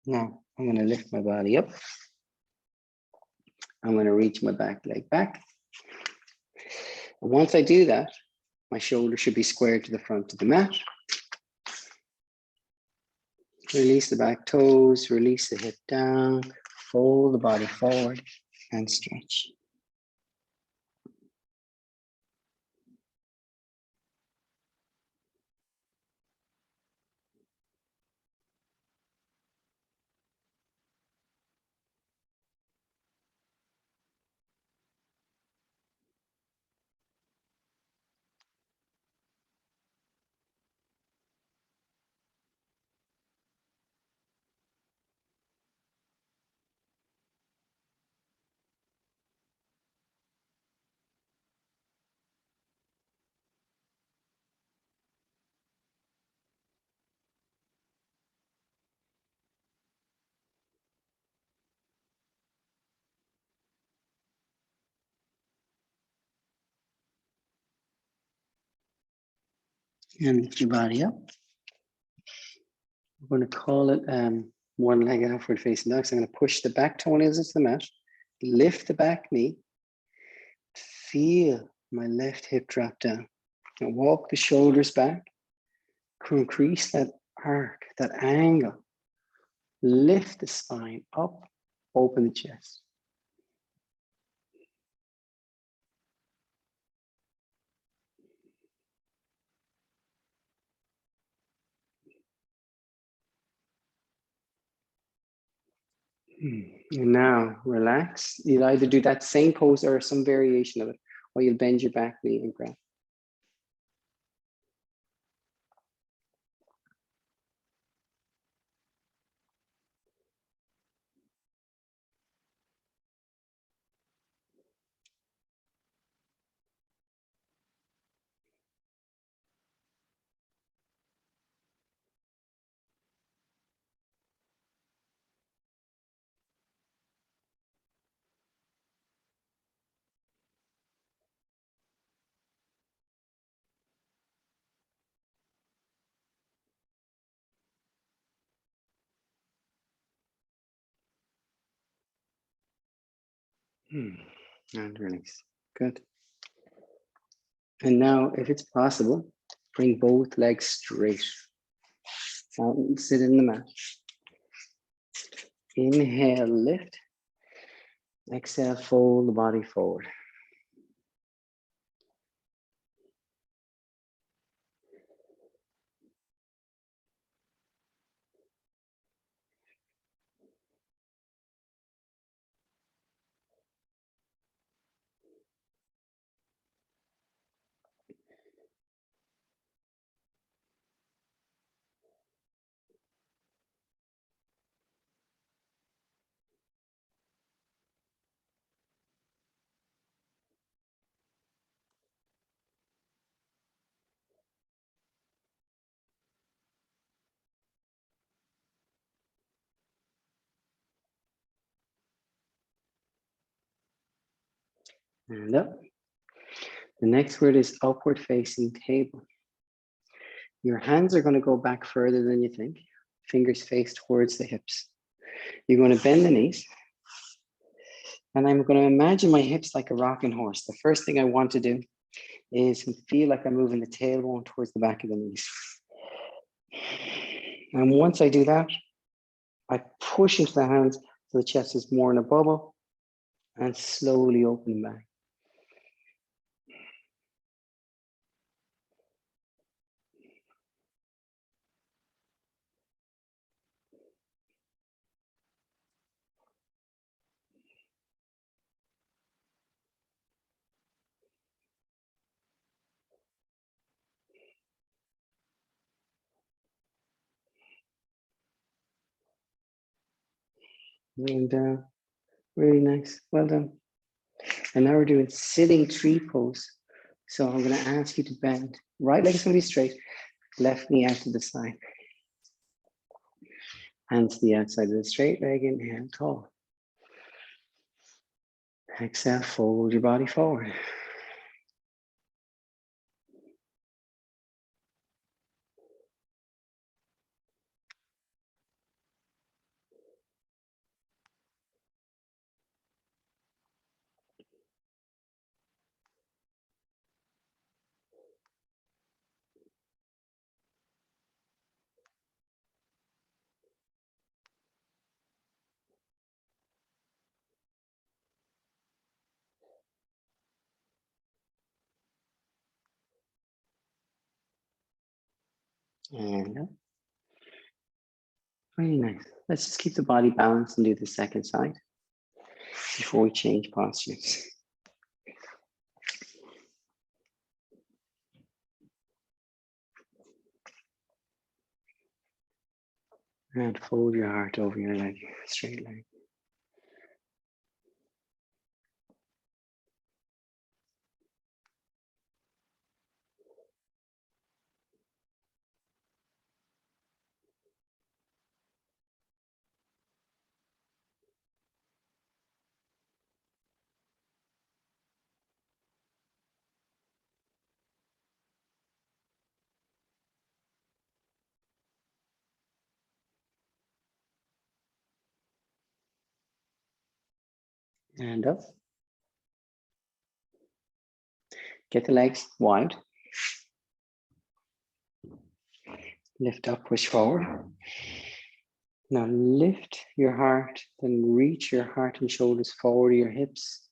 Now, I'm going to lift my body up. I'm going to reach my back leg back. And once I do that, my shoulder should be squared to the front of the mat. Release the back toes, release the hip down, fold the body forward and stretch. And lift your body up. We're going to call it one leg outward facing dog. So I'm going to push the back toenails into the mat, lift the back knee, feel my left hip drop down, and walk the shoulders back, increase that arc, that angle, lift the spine up, open the chest. And now relax. You'll either do that same pose or some variation of it, or you'll bend your back knee and grab. And release. Good. And now, if it's possible, bring both legs straight. Out and sit in the mat. Inhale, lift. Exhale, fold the body forward. And up. The next word is upward facing table. Your hands are going to go back further than you think. Fingers face towards the hips. You're going to bend the knees. And I'm going to imagine my hips like a rocking horse. The first thing I want to do is feel like I'm moving the tailbone towards the back of the knees. And once I do that, I push into the hands so the chest is more in a bubble and slowly open back. And really nice. Well done. And now we're doing sitting tree pose. So I'm going to ask you to bend Right leg is going to be straight. Left knee out to the side. Hands to the outside of the straight leg. Inhale, tall. Exhale, fold your body forward. And up. Very nice. Let's just keep the body balanced and do the second side before we change postures. And fold your heart over your leg, straight leg. And up. Get the legs wide. Lift up, push forward. Now lift your heart, then reach your heart and shoulders forward to your hips.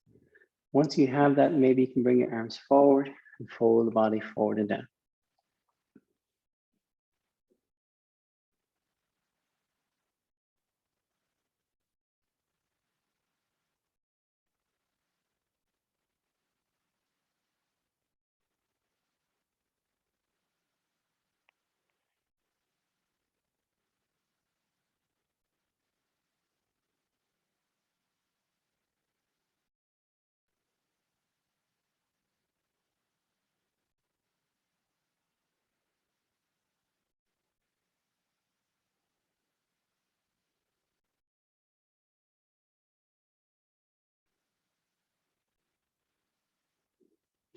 Once you have that, maybe you can bring your arms forward and fold the body forward and down.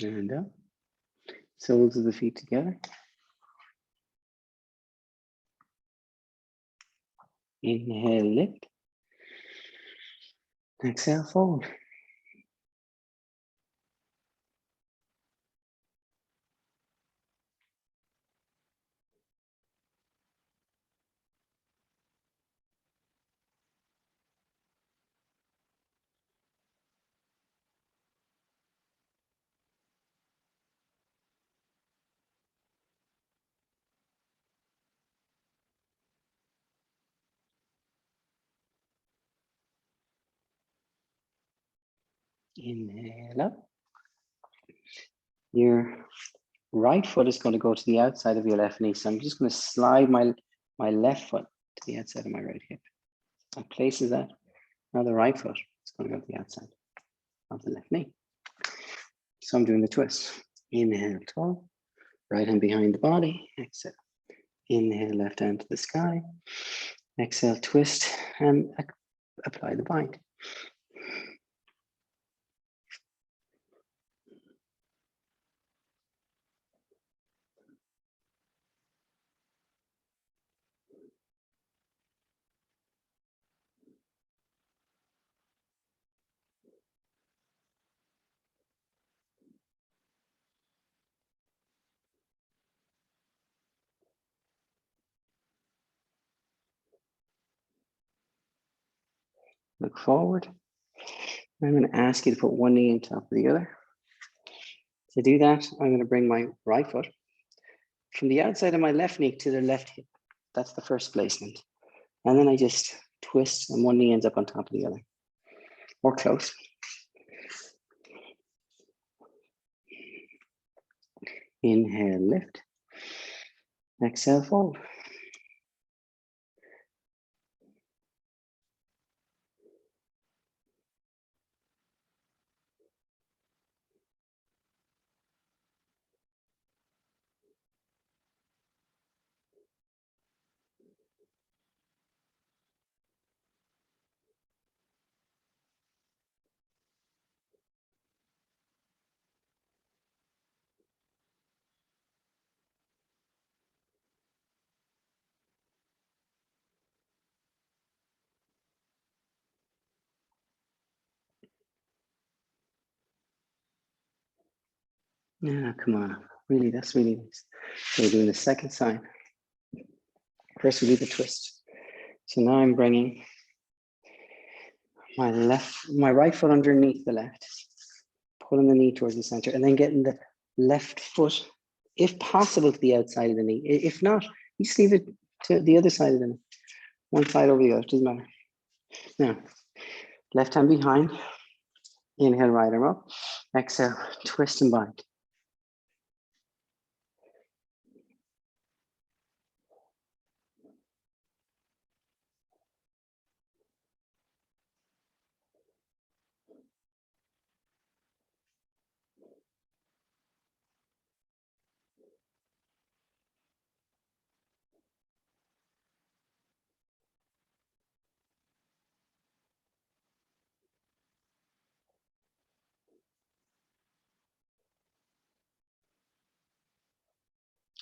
And up. Soles of the feet together. Inhale, lift. Exhale, fold. Inhale up. Your right foot is going to go to the outside of your left knee. So I'm just going to slide my left foot to the outside of my right hip. And places that. Now the right foot is going to go to the outside of the left knee. So I'm doing the twist. Inhale, tall. Right hand behind the body. Exhale. Inhale, left hand to the sky. Exhale, twist and apply the bind. Look forward. I'm going to ask you to put one knee on top of the other. To do that, I'm going to bring my right foot from the outside of my left knee to the left hip. That's the first placement. And then I just twist and one knee ends up on top of the other. Or close. Inhale, lift. Exhale, fold. Yeah, come on. Really, that's really nice. So we're doing the second side. First we do the twist. So now I'm bringing my right foot underneath the left, pulling the knee towards the center, and then getting the left foot, if possible, to the outside of the knee. If not, you just leave it to the other side of the knee. One side over the other, doesn't matter. Now, left hand behind, inhale, right arm up, exhale, twist and bind.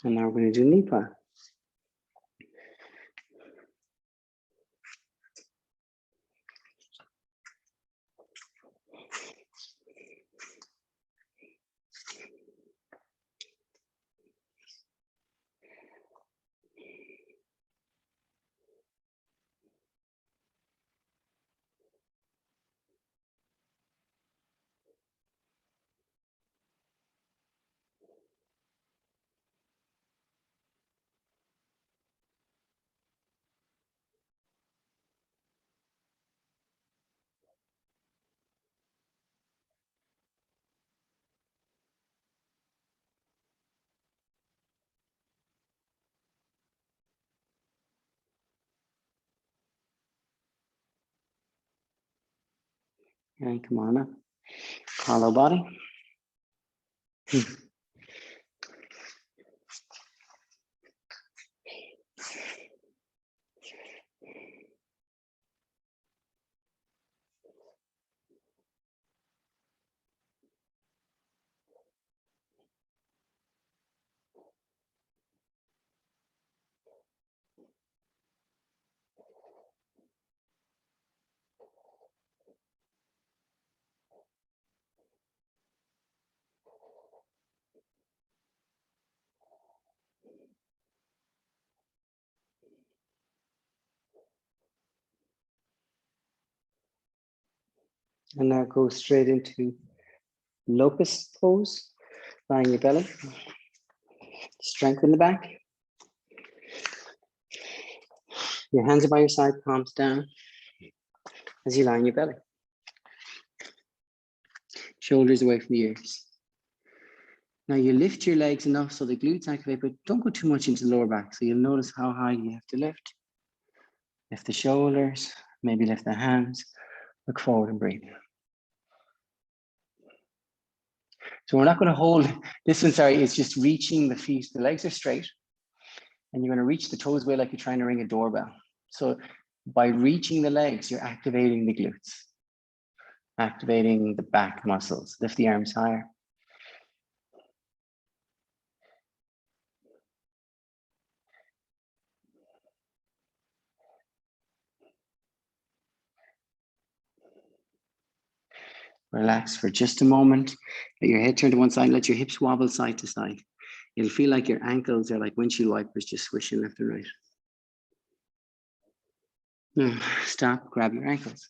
And now we're going to do knee plant. And come on up. Hollow body. And now go straight into Lopes Pose, lying your belly. Strengthen the back. Your hands are by your side, palms down as you lie on your belly. Shoulders away from the ears. Now you lift your legs enough so the glutes activate, but don't go too much into the lower back. So you'll notice how high you have to lift. Lift the shoulders, maybe lift the hands, look forward and breathe. So we're not going to hold this one, sorry, it's just reaching the feet. The legs are straight and you're going to reach the toes away like you're trying to ring a doorbell. So by reaching the legs, you're activating the glutes, activating the back muscles. Lift the arms higher. Relax for just a moment. Let your head turn to one side. Let your hips wobble side to side. You'll feel like your ankles are like windshield wipers just swishing left and right. Now, stop, grab your ankles.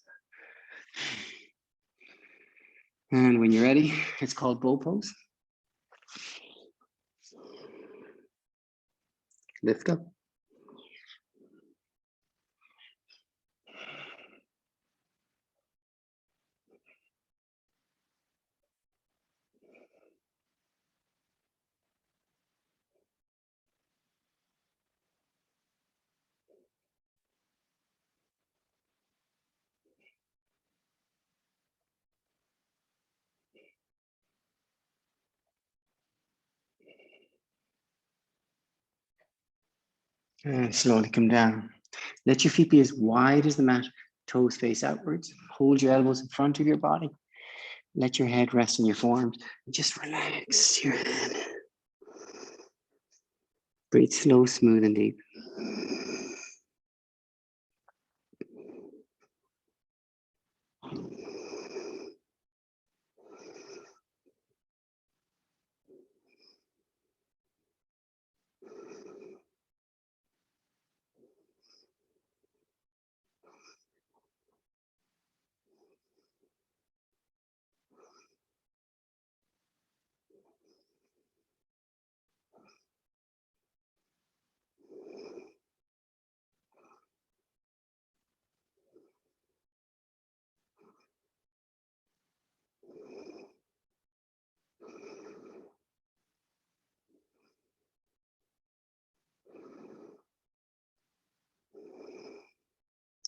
And when you're ready, it's called bow pose. Lift up. And slowly come down. Let your feet be as wide as the mat, toes face outwards. Hold your elbows in front of your body. Let your head rest on your forearms. Just relax your head. Breathe slow, smooth, and deep.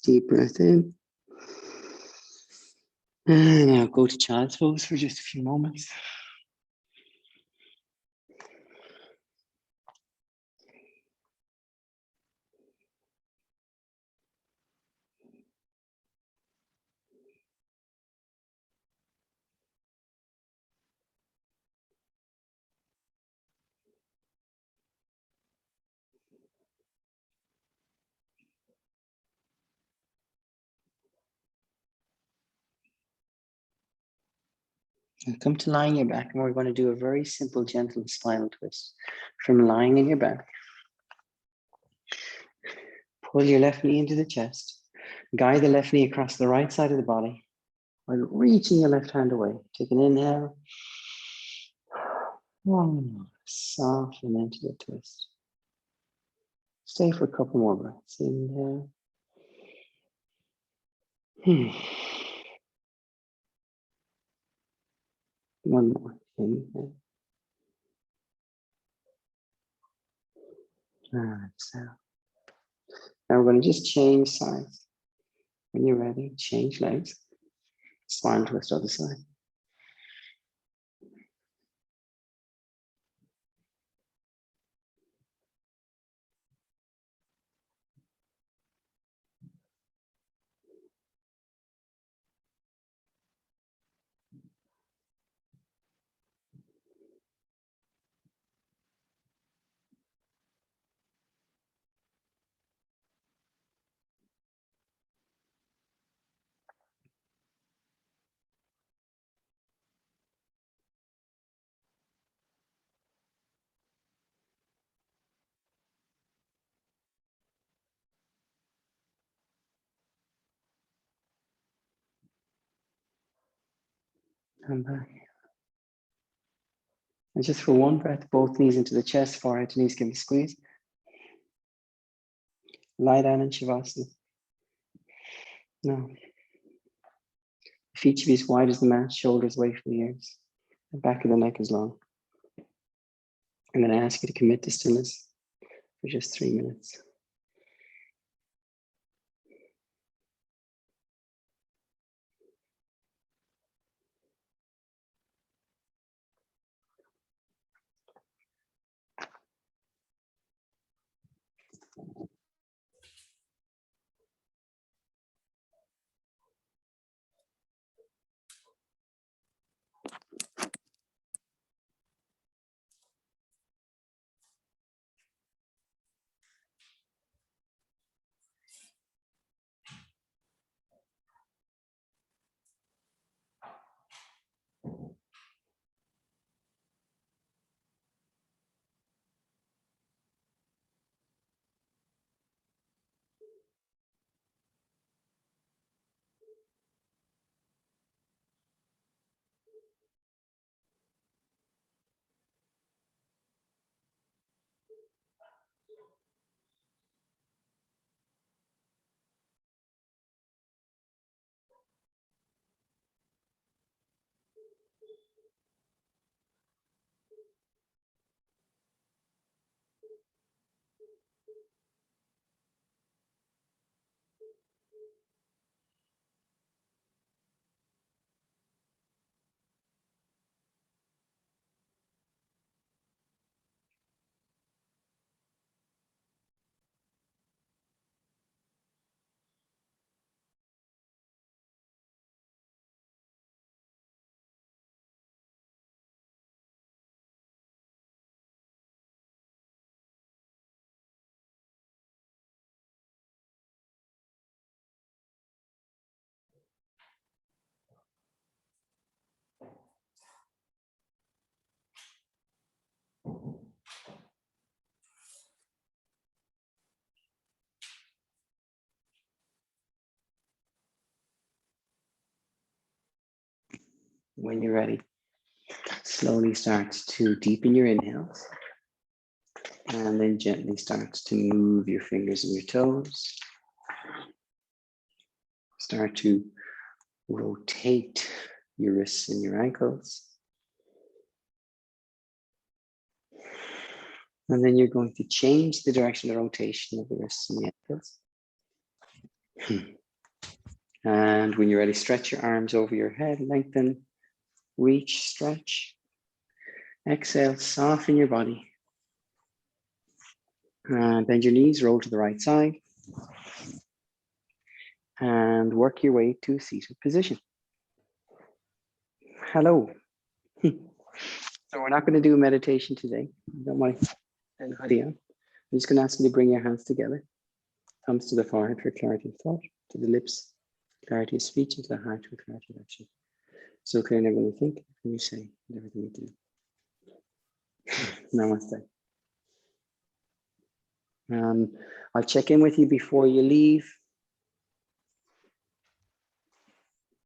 Deep breath in. And now go to child's pose for just a few moments. And come to lying your back, and we're going to do a very simple, gentle spinal twist from lying in your back. Pull your left knee into the chest. Guide the left knee across the right side of the body while reaching your left hand away. Take an inhale. Soften into the twist. Stay for a couple more breaths. Inhale. One more. Inhale. Exhale. Now we're going to just change sides. When you're ready, change legs. Spine twist other side. Come back. And just for one breath, both knees into the chest, forehead to knees give a squeeze. Lie down in Shavasana. Now, feet should be as wide as the mat, shoulders away from the ears. The back of the neck is long. I'm going to ask you to commit to stillness for just 3 minutes. When you're ready, slowly start to deepen your inhales. And then gently start to move your fingers and your toes. Start to rotate your wrists and your ankles. And then you're going to change the direction of rotation of the wrists and the ankles. And when you're ready, stretch your arms over your head, lengthen, reach, stretch. Exhale, soften your body. And bend your knees, roll to the right side. And work your way to a seated position. Hello. So we're not going to do a meditation today. Don't mind. I'm just going to ask you to bring your hands together. Thumbs to the forehead for clarity of thought, to the lips, clarity of speech, and to the heart for clarity of action. So clear in everything you think, everything you say, and everything you do. Namaste. I'll check in with you before you leave.